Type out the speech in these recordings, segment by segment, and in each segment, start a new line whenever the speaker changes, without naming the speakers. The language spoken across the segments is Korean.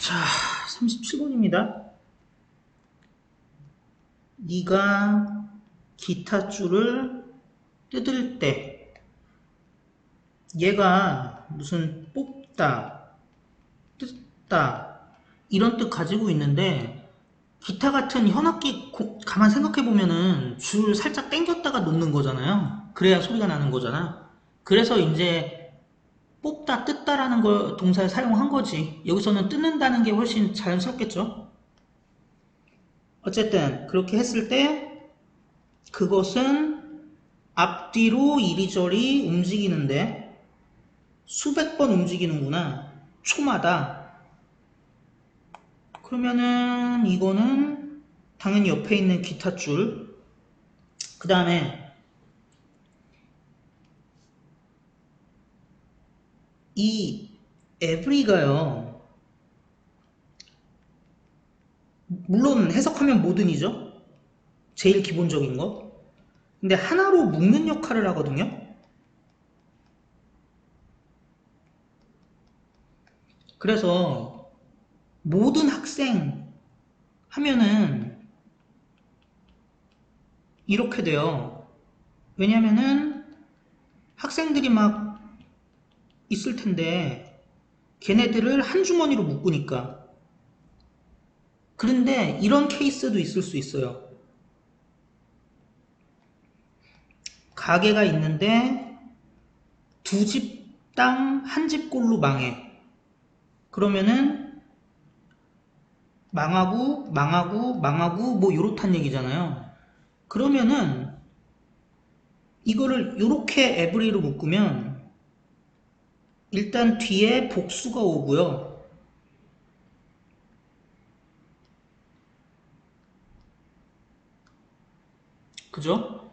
자, 37번입니다. 네가 기타 줄을 뜯을 때 얘가 무슨 뽑다, 뜯다 이런 뜻 가지고 있는데 기타 같은 현악기 가만 생각해보면은 줄 살짝 당겼다가 놓는 거잖아요. 그래야 소리가 나는 거잖아. 그래서 이제 뽑다, 뜯다라는 걸 동사에 사용한 거지. 여기서는 뜯는다는 게 훨씬 자연스럽겠죠. 어쨌든 그렇게 했을 때 그것은 앞뒤로 이리저리 움직이는데 수백 번 움직이는구나. 초마다. 그러면은 이거는 당연히 옆에 있는 기타 줄. 그 다음에 이 every가요. 물론 해석하면 모든이죠. 제일 기본적인 거. 근데 하나로 묶는 역할을 하거든요. 그래서 모든 학생 하면은 이렇게 돼요. 왜냐면은 학생들이 막 있을 텐데 걔네들을 한 주머니로 묶으니까. 그런데 이런 케이스도 있을 수 있어요. 가게가 있는데 두 집당 한 집꼴로 망해. 그러면은 망하고 뭐 요렇단 얘기잖아요. 그러면은 이거를 요렇게 에브리로 묶으면 일단 뒤에 복수가 오고요. 그죠?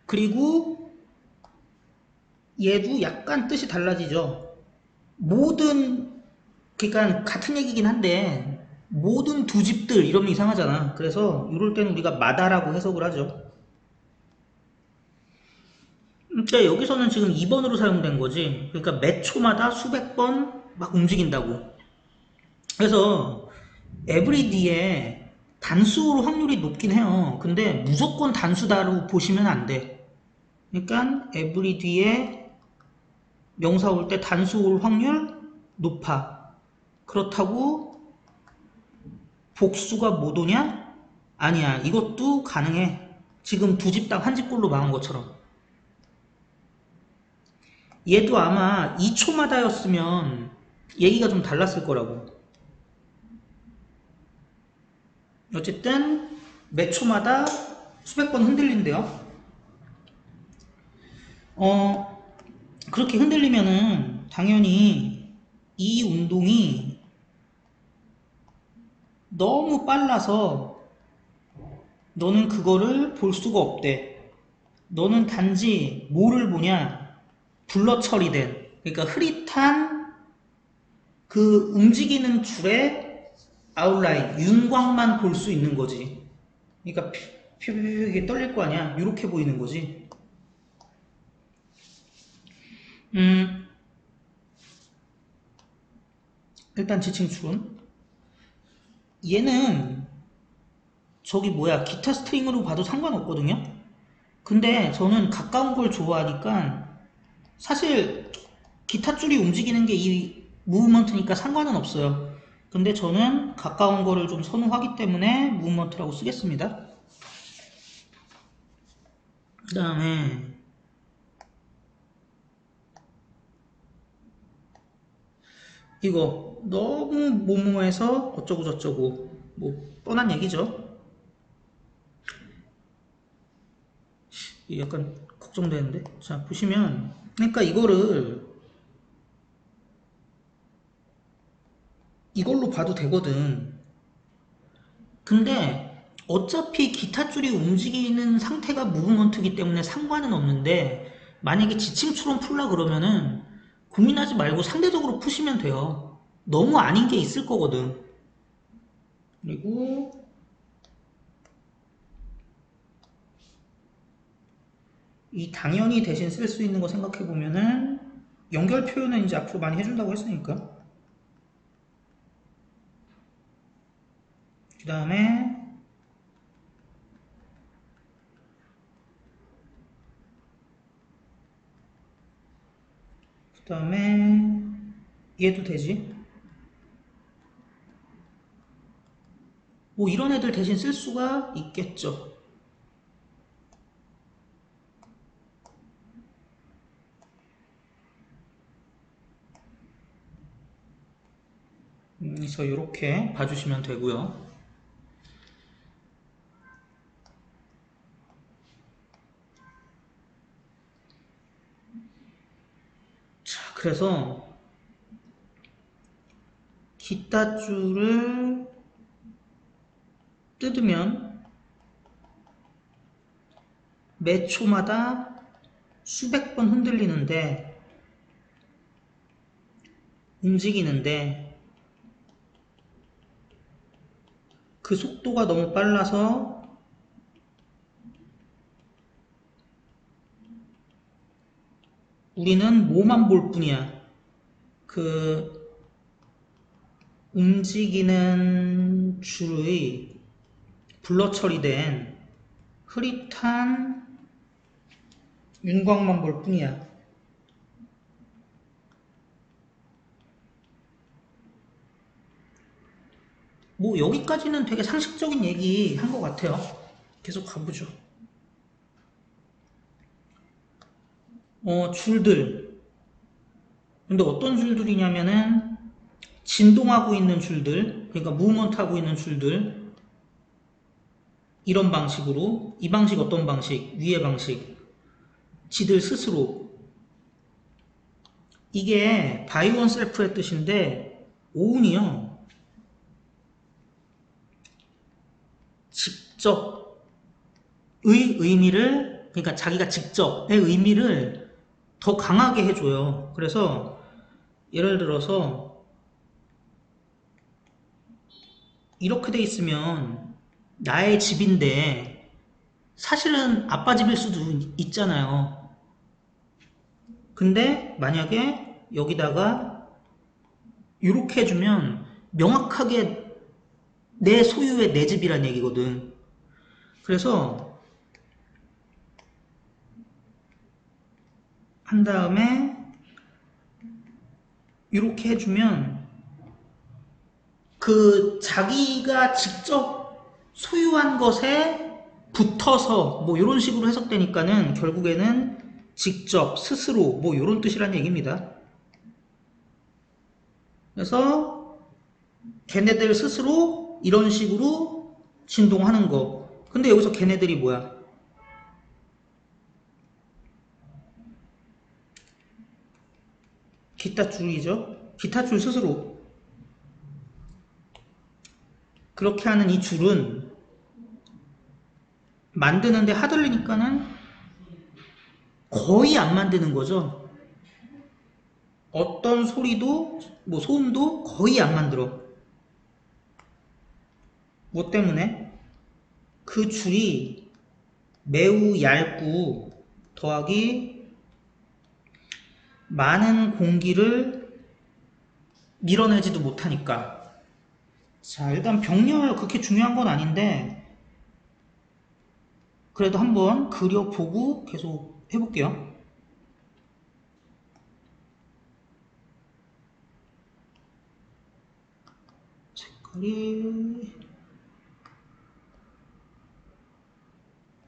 그리고 얘도 약간 뜻이 달라지죠. 모든, 그러니까 같은 얘기긴 한데 모든 두 집들 이러면 이상하잖아. 그래서 이럴 때는 우리가 마다라고 해석을 하죠. 그러니까 여기서는 지금 2번으로 사용된 거지. 그러니까 매 초마다 수백 번 막 움직인다고. 그래서 에브리디에 단수로 확률이 높긴 해요. 근데 무조건 단수다로 보시면 안 돼. 그러니까 에브리디에 명사 올 때 단수 올 확률 높아. 그렇다고 복수가 못 오냐? 아니야. 이것도 가능해. 지금 두 집당 한 집꼴로 망한 것처럼. 얘도 아마 2초마다였으면 얘기가 좀 달랐을 거라고. 어쨌든 몇 초마다 수백 번 흔들린대요. 그렇게 흔들리면은 당연히 이 운동이 너무 빨라서 너는 그거를 볼 수가 없대. 너는 단지 뭐를 보냐? 블러 처리된, 그러니까 흐릿한 그 움직이는 줄의 아웃라인, 윤곽만 볼 수 있는 거지. 그러니까 이게 떨릴 거 아니야? 이렇게 보이는 거지. 음, 일단 지칭출은 얘는 저기 뭐야 기타 스트링으로 봐도 상관없거든요. 근데 저는 가까운 걸 좋아하니까 사실 기타 줄이 움직이는 게 이 무브먼트니까 상관은 없어요. 근데 저는 가까운 거를 좀 선호하기 때문에 무브먼트라고 쓰겠습니다. 그 다음에 이거 너무 모모해서 어쩌고 저쩌고 뭐 뻔한 얘기죠. 약간 걱정되는데. 자 보시면 그러니까 이걸로 봐도 되거든. 근데 어차피 기타 줄이 움직이는 상태가 무브먼트이기 때문에 상관은 없는데 만약에 지침처럼 풀라 그러면은 고민하지 말고 상대적으로 푸시면 돼요. 너무 아닌 게 있을 거거든. 그리고 이 당연히 대신 쓸 수 있는 거 생각해 보면은 연결 표현은 이제 앞으로 많이 해준다고 했으니까 그 다음에 얘도 되지. 뭐 이런 애들 대신 쓸 수가 있겠죠. 그래서 이렇게 봐주시면 되고요. 자, 그래서 기타 줄을 뜯으면 매 초마다 수백 번 흔들리는데 움직이는데 그 속도가 너무 빨라서 우리는 뭐만 볼 뿐이야. 그 움직이는 줄의 블러 처리된 흐릿한 윤곽만 볼 뿐이야. 뭐 여기까지는 되게 상식적인 얘기 한 것 같아요. 계속 가보죠. 줄들. 근데 어떤 줄들이냐면은 진동하고 있는 줄들, 그러니까 무브먼트 하고 있는 줄들, 이런 방식으로, 이 방식 어떤 방식, 위의 방식, 지들 스스로. 이게 바이원 셀프의 뜻인데 오운이요. 직접의 의미를, 그러니까 자기가 직접의 의미를 더 강하게 해줘요. 그래서 예를 들어서 이렇게 돼 있으면 나의 집인데 사실은 아빠 집일 수도 있잖아요. 근데 만약에 여기다가 이렇게 해주면 명확하게 내 소유의 내 집이란 얘기거든. 그래서 한 다음에 이렇게 해주면 그 자기가 직접 소유한 것에 붙어서 뭐 이런 식으로 해석되니까는 결국에는 직접, 스스로 뭐 이런 뜻이란 얘기입니다. 그래서 걔네들 스스로 이런 식으로 진동하는 거. 근데 여기서 걔네들이 뭐야? 기타 줄이죠. 기타 줄 스스로. 그렇게 하는 이 줄은 만드는데 하들리니까는 거의 안 만드는 거죠. 어떤 소리도, 뭐 소음도 거의 안 만들어. 뭐 때문에? 그 줄이 매우 얇고 더하기 많은 공기를 밀어내지도 못하니까. 자, 일단 병렬 그렇게 중요한 건 아닌데 그래도 한번 그려보고 계속 해볼게요. 색깔이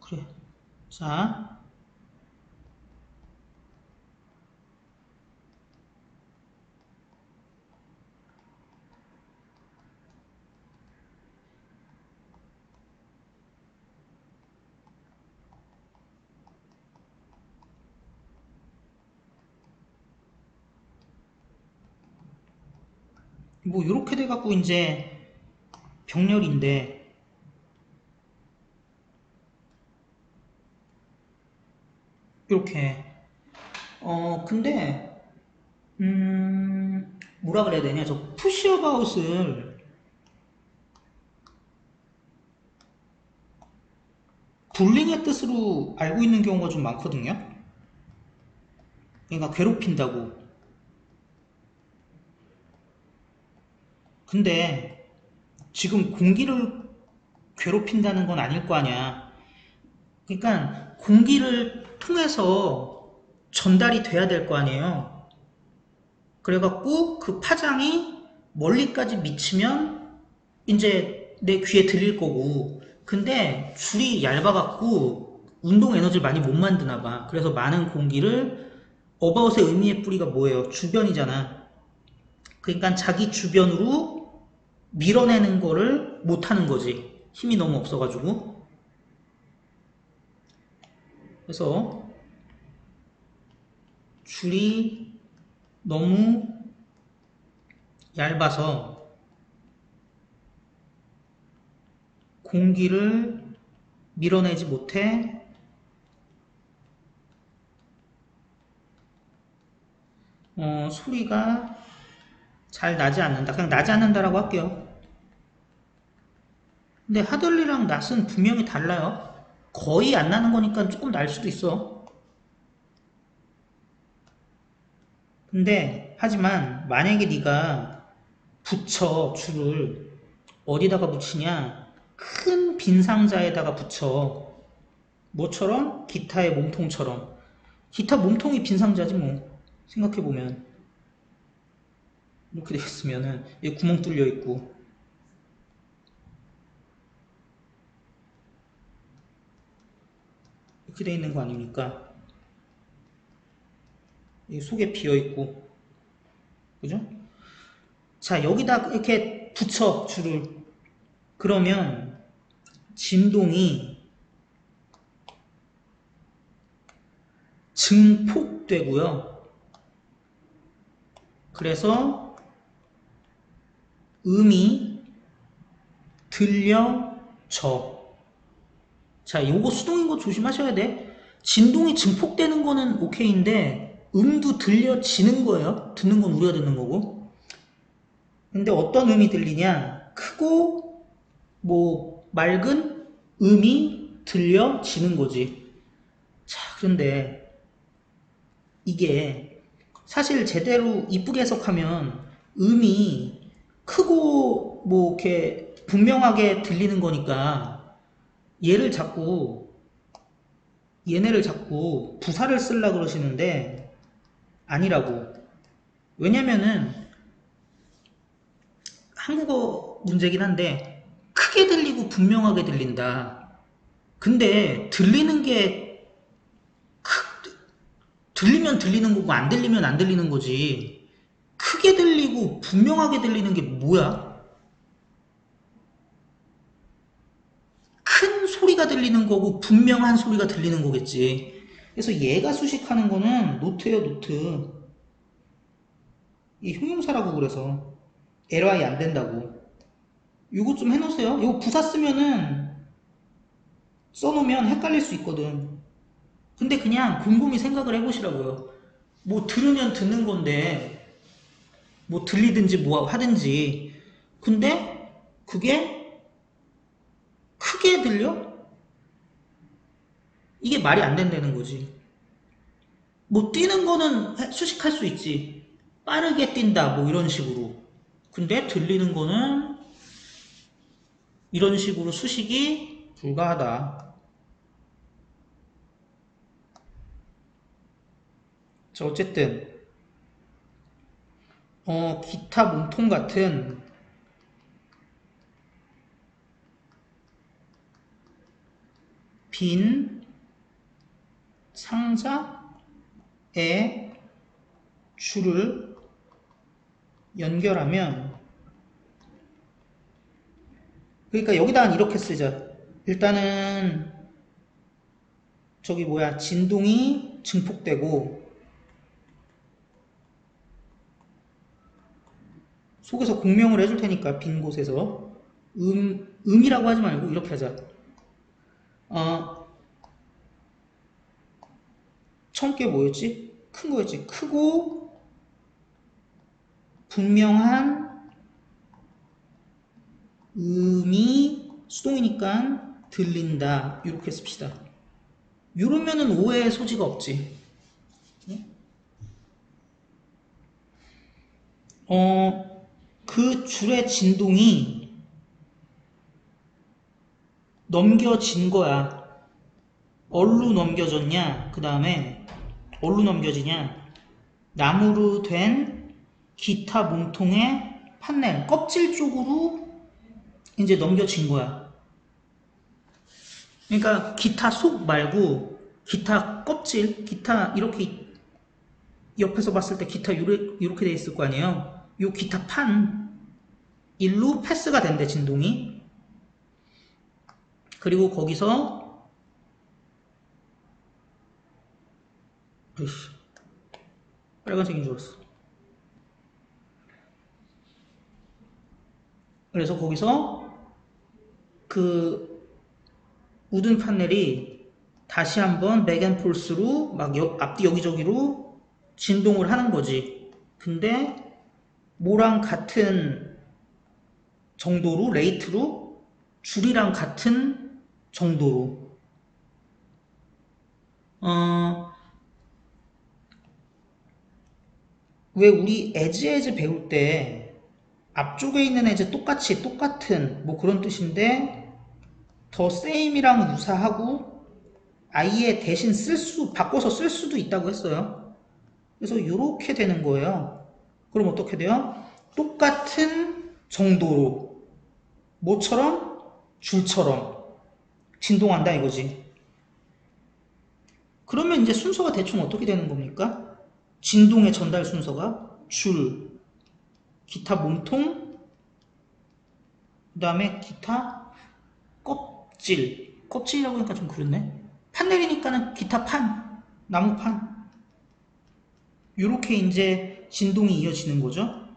그래. 자, 뭐 이렇게 돼갖고 이제 병렬인데 이렇게 근데 뭐라 그래야 되냐, 저 푸시어바웃을 불링의 뜻으로 알고 있는 경우가 좀 많거든요. 그러니까 괴롭힌다고. 근데 지금 공기를 괴롭힌다는 건 아닐 거 아니야. 그러니까 공기를 통해서 전달이 돼야 될 거 아니에요. 그래갖고 그 파장이 멀리까지 미치면 이제 내 귀에 들릴 거고, 근데 줄이 얇아갖고 운동 에너지를 많이 못 만드나 봐. 그래서 많은 공기를, 어바웃의 의미의 뿌리가 뭐예요? 주변이잖아. 그러니까 자기 주변으로 밀어내는 거를 못 하는 거지. 힘이 너무 없어가지고. 그래서 줄이 너무 얇아서 공기를 밀어내지 못해 소리가 잘 나지 않는다. 그냥 나지 않는다라고 할게요. 근데 하들리랑 낫은 분명히 달라요. 거의 안 나는 거니까 조금 날 수도 있어. 근데 하지만 만약에 네가 붙여, 줄을 어디다가 붙이냐, 큰 빈 상자에다가 붙여. 뭐처럼? 기타의 몸통처럼. 기타 몸통이 빈 상자지 뭐. 생각해보면 이렇게 되었으면은 여기 구멍 뚫려 있고, 이렇게 돼 있는 거 아닙니까? 이 속에 비어 있고, 그죠? 자, 여기다 이렇게 붙여, 줄을. 그러면 진동이 증폭되고요. 그래서 음이 들려져. 자, 요거 수동인 거 조심하셔야 돼. 진동이 증폭되는 거는 오케이인데 음도 들려지는 거예요. 듣는 건 우리가 듣는 거고. 근데 어떤 음이 들리냐? 크고 뭐 맑은 음이 들려지는 거지. 자, 그런데 이게 사실 제대로 이쁘게 해석하면 음이 크고 뭐 이렇게 분명하게 들리는 거니까 얘네를 자꾸 부사를 쓰려고 그러시는데 아니라고. 왜냐면은 한국어 문제긴 한데 크게 들리고 분명하게 들린다. 근데 들리는 게 들리면 들리는 거고 안 들리면 안 들리는 거지. 크게 들리고 분명하게 들리는 게 뭐야? 큰 소리가 들리는 거고 분명한 소리가 들리는 거겠지. 그래서 얘가 수식하는 거는 노트예요, 노트. 이 형용사라고 그래서 LI 안 된다고. 이거 좀 해놓으세요. 이거 부사 쓰면은 써놓으면 헷갈릴 수 있거든. 근데 그냥 곰곰이 생각을 해보시라고요. 뭐 들으면 듣는 건데 뭐 들리든지 뭐 하든지. 근데 그게 크게 들려? 이게 말이 안 된다는 거지. 뭐 뛰는 거는 수식할 수 있지. 빠르게 뛴다 뭐 이런 식으로. 근데 들리는 거는 이런 식으로 수식이 불가하다. 자, 어쨌든 기타 몸통 같은 빈 상자에 줄을 연결하면, 그러니까 여기다가 이렇게 쓰자. 일단은 저기 뭐야, 진동이 증폭되고 속에서 공명을 해줄 테니까 빈 곳에서 음이라고 하지 말고 이렇게 하자. 처음 게 뭐였지? 큰 거였지. 크고 분명한 음이 수동이니까 들린다. 이렇게 씁시다. 이러면은 오해의 소지가 없지. 그 줄의 진동이 넘겨진 거야. 얼로 넘겨졌냐? 그 다음에 얼로 넘겨지냐? 나무로 된 기타 몸통의 판넬, 껍질 쪽으로 이제 넘겨진 거야. 그러니까 기타 속 말고 기타 껍질, 기타 이렇게 옆에서 봤을 때 기타 이렇게 돼 있을 거 아니에요. 요 기타 판 일로 패스가 된대, 진동이. 그리고 거기서 으이씨, 빨간색인 줄 알았어. 그래서 거기서 그 우든 판넬이 다시 한번 맥앤폴스로 막 앞뒤 여기저기로 진동을 하는 거지. 근데 뭐랑 같은 정도로, 레이트로, 줄이랑 같은 정도로. 왜 우리 에즈 배울 때 앞쪽에 있는 에즈 똑같은 뭐 그런 뜻인데, 더 same이랑 유사하고 아예 대신 바꿔서 쓸 수도 있다고 했어요. 그래서 이렇게 되는 거예요. 그럼 어떻게 돼요? 똑같은 정도로, 뭐처럼? 줄처럼 진동한다 이거지. 그러면 이제 순서가 대충 어떻게 되는 겁니까? 진동의 전달 순서가 줄, 기타 몸통, 그 다음에 기타 껍질이라고 하니까 좀 그렇네. 판넬이니까는 기타 판, 나무판. 이렇게 이제 진동이 이어지는 거죠.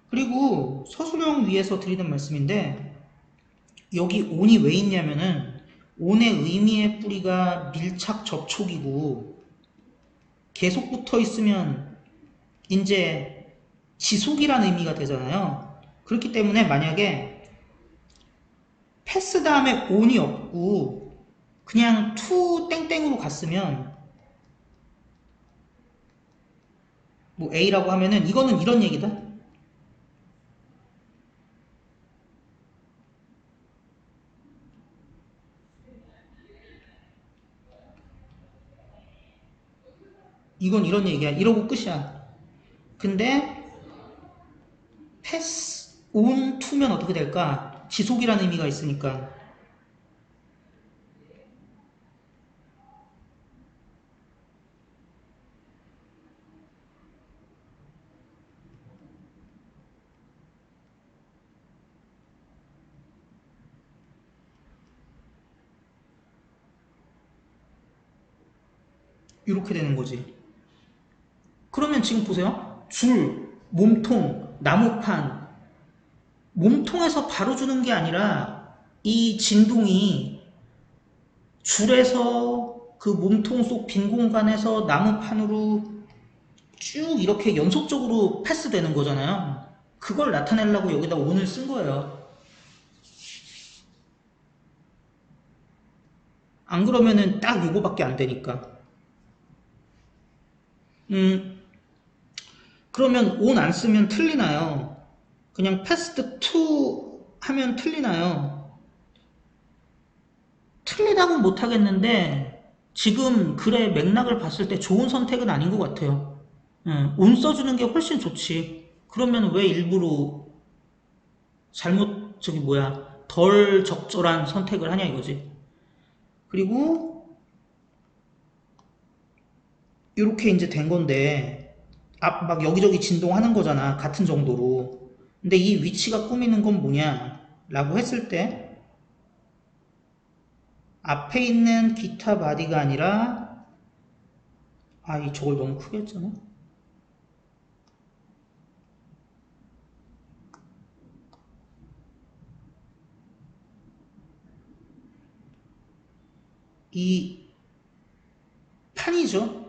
그리고 서술형 위에서 드리는 말씀인데, 여기 온이 왜 있냐면은 온의 의미의 뿌리가 밀착 접촉이고, 계속 붙어 있으면 이제 지속이라는 의미가 되잖아요. 그렇기 때문에 만약에 패스 다음에 온이 없고 그냥 투 땡땡으로 갔으면, 뭐 A라고 하면은 이거는 이런 얘기다. 이건 이런 얘기야. 이러고 끝이야. 근데 패스 온 투면 어떻게 될까? 지속이라는 의미가 있으니까 이렇게 되는 거지. 그러면 지금 보세요. 줄, 몸통, 나무판. 몸통에서 바로 주는 게 아니라 이 진동이 줄에서 그 몸통 속 빈 공간에서 나무판으로 쭉 이렇게 연속적으로 패스되는 거잖아요. 그걸 나타내려고 여기다 온을 쓴 거예요. 안 그러면은 딱 요거밖에 안 되니까. 음, 그러면 온 안 쓰면 틀리나요? 그냥 패스트 투 하면 틀리나요? 틀리다고는 못하겠는데 지금 글의 맥락을 봤을 때 좋은 선택은 아닌 것 같아요. 온 써주는 게 훨씬 좋지. 그러면 왜 일부러 덜 적절한 선택을 하냐 이거지. 그리고 이렇게 이제 된 건데 앞 막 여기저기 진동하는 거잖아, 같은 정도로. 근데 이 위치가 꾸미는 건 뭐냐 라고 했을 때, 앞에 있는 기타 바디가 아니라, 이 저걸 너무 크게 했잖아. 이 판이죠,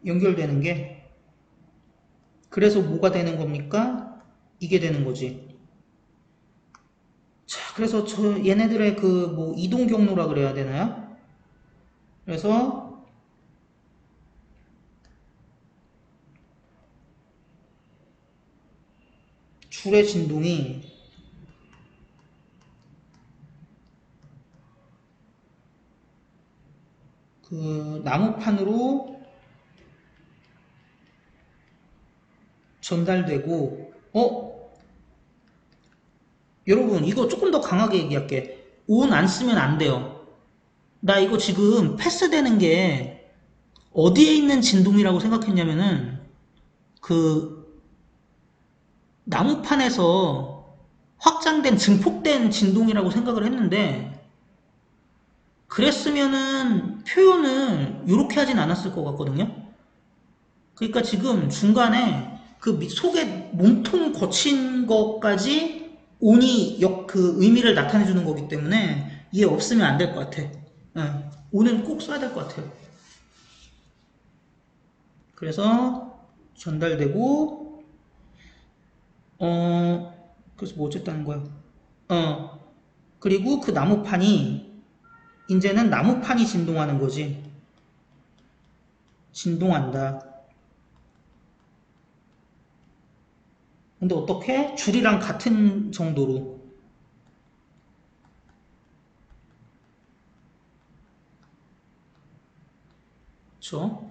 연결되는 게. 그래서 뭐가 되는 겁니까? 이게 되는 거지. 자, 그래서 얘네들의 그 뭐 이동 경로라 그래야 되나요? 그래서 줄의 진동이 나무판으로 전달되고, 여러분, 이거 조금 더 강하게 얘기할게. 온 안 쓰면 안 돼요. 나 이거 지금 패스되는 게 어디에 있는 진동이라고 생각했냐면은, 그, 나무판에서 확장된, 증폭된 진동이라고 생각을 했는데, 그랬으면은 표현을 이렇게 하진 않았을 것 같거든요. 그러니까 지금 중간에 그 속에 몸통 거친 것까지 온이 그 의미를 나타내 주는 거기 때문에 얘 없으면 안 될 것 같아. 온은 꼭 써야 될 것 같아요. 그래서 전달되고 그래서 뭐 어쨌다는 거야. 그리고 그 나무판이 이제는 나무판이 진동하는 거지. 진동한다. 근데 어떻게? 줄이랑 같은 정도로. 그쵸?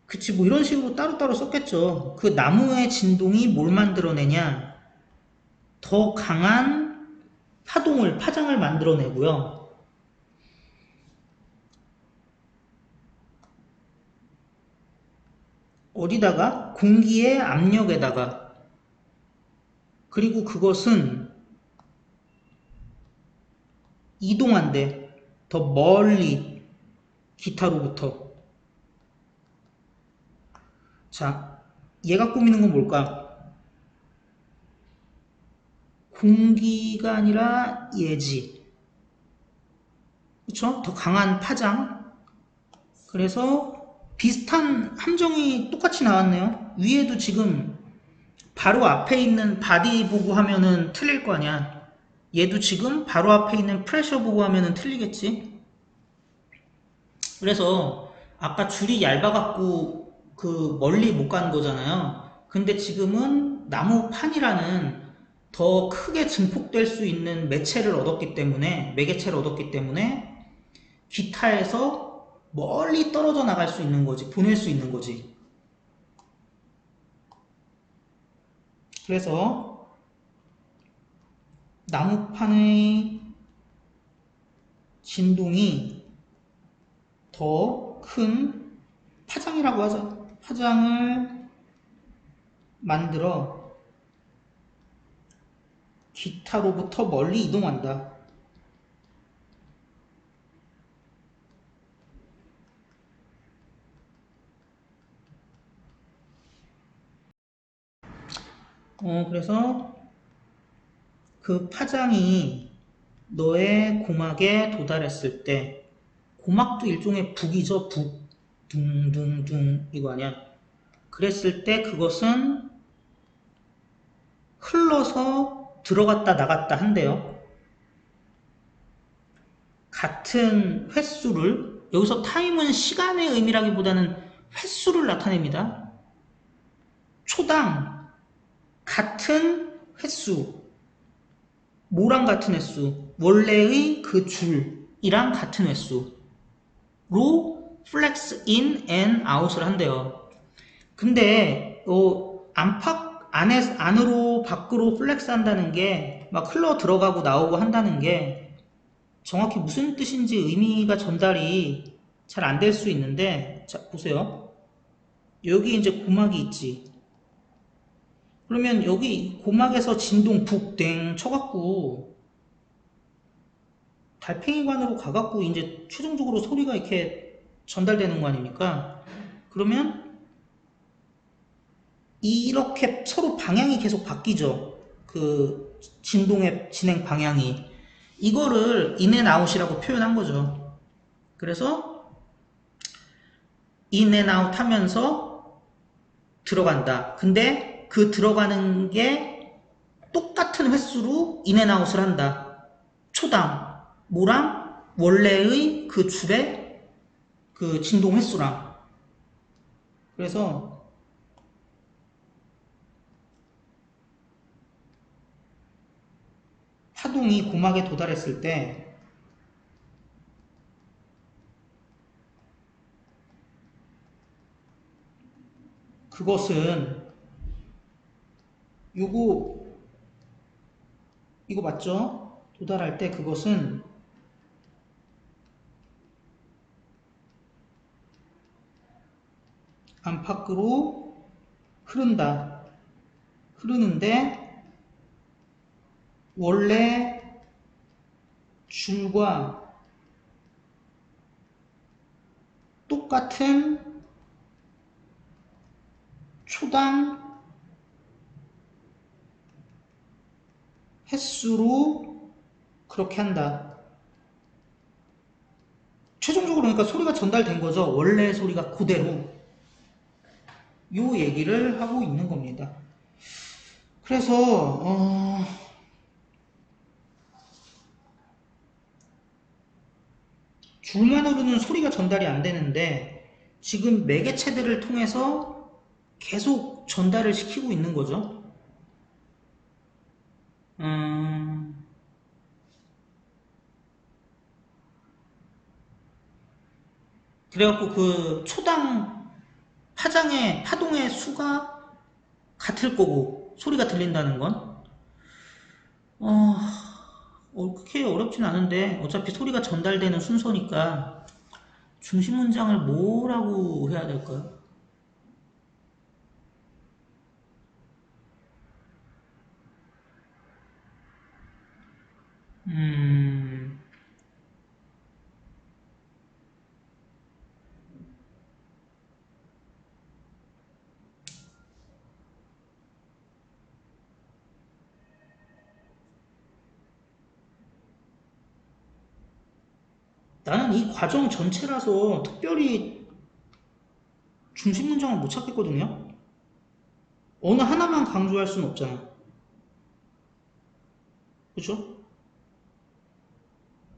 그치, 뭐 이런 식으로 따로따로 썼겠죠. 그 나무의 진동이 뭘 만들어내냐? 더 강한 파장을 만들어내고요. 어디다가? 공기의 압력에다가. 그리고 그것은 이동한대. 더 멀리, 기타로부터. 자, 얘가 꾸미는 건 뭘까? 공기가 아니라 얘지. 그쵸? 더 강한 파장. 그래서 비슷한 함정이 똑같이 나왔네요. 위에도 지금 바로 앞에 있는 바디 보고 하면은 틀릴 거 아니야. 얘도 지금 바로 앞에 있는 프레셔 보고 하면은 틀리겠지. 그래서 아까 줄이 얇아갖고 그 멀리 못 가는 거잖아요. 근데 지금은 나무판이라는 더 크게 증폭될 수 있는 매개체를 얻었기 때문에 기타에서 멀리 떨어져 나갈 수 있는 거지. 보낼 수 있는 거지. 그래서 나무판의 진동이 더 큰 파장이라고 하자. 파장을 만들어 기타로부터 멀리 이동한다. 그래서 그 파장이 너의 고막에 도달했을 때, 고막도 일종의 북이죠, 북. 둥둥둥, 이거 아니야. 그랬을 때 그것은 흘러서 들어갔다 나갔다 한대요. 같은 횟수를, 여기서 타임은 시간의 의미라기보다는 횟수를 나타냅니다. 초당 같은 횟수, 뭐랑 같은 횟수, 원래의 그 줄이랑 같은 횟수로 flex in and out을 한대요. 근데 안으로 밖으로 플렉스 한다는 게 막 흘러 들어가고 나오고 한다는 게 정확히 무슨 뜻인지 의미가 전달이 잘 안 될 수 있는데, 자 보세요. 여기 이제 고막이 있지. 그러면 여기 고막에서 진동 북땡 쳐갖고 달팽이관으로 가갖고 이제 최종적으로 소리가 이렇게 전달되는 거 아닙니까? 그러면 이렇게 서로 방향이 계속 바뀌죠. 그 진동의 진행 방향이. 이거를 인앤아웃이라고 표현한 거죠. 그래서 인앤아웃 하면서 들어간다. 근데 그 들어가는 게 똑같은 횟수로 인앤아웃을 한다. 초당 뭐랑 원래의 그 줄의 그 진동 횟수랑. 그래서 파동이 고막에 도달했을 때 그것은 요거 이거 맞죠? 도달할 때 그것은 안팎으로 흐른다. 흐르는데 원래 줄과 똑같은 초당 횟수로 그렇게 한다. 최종적으로 그러니까 소리가 전달된 거죠. 원래 소리가 그대로. 요 얘기를 하고 있는 겁니다. 그래서 줄만으로는 소리가 전달이 안 되는데 지금 매개체들을 통해서 계속 전달을 시키고 있는 거죠. 그래갖고 그 초당 파동의 수가 같을 거고 소리가 들린다는 건 어, 그렇게 어렵진 않은데 어차피 소리가 전달되는 순서니까 중심 문장을 뭐라고 해야 될까요? 음, 나는 이 과정 전체라서 특별히 중심 문장을 못 찾겠거든요. 어느 하나만 강조할 수는 없잖아. 그죠?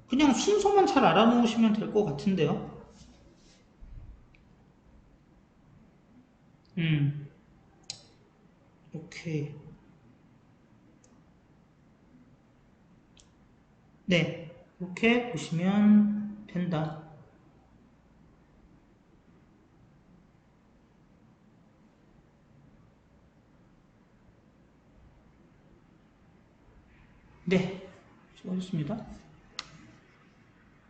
그냥 순서만 잘 알아놓으시면 될 것 같은데요. 음, 오케이. 네, 이렇게 보시면 된다. 네, 수고하셨습니다.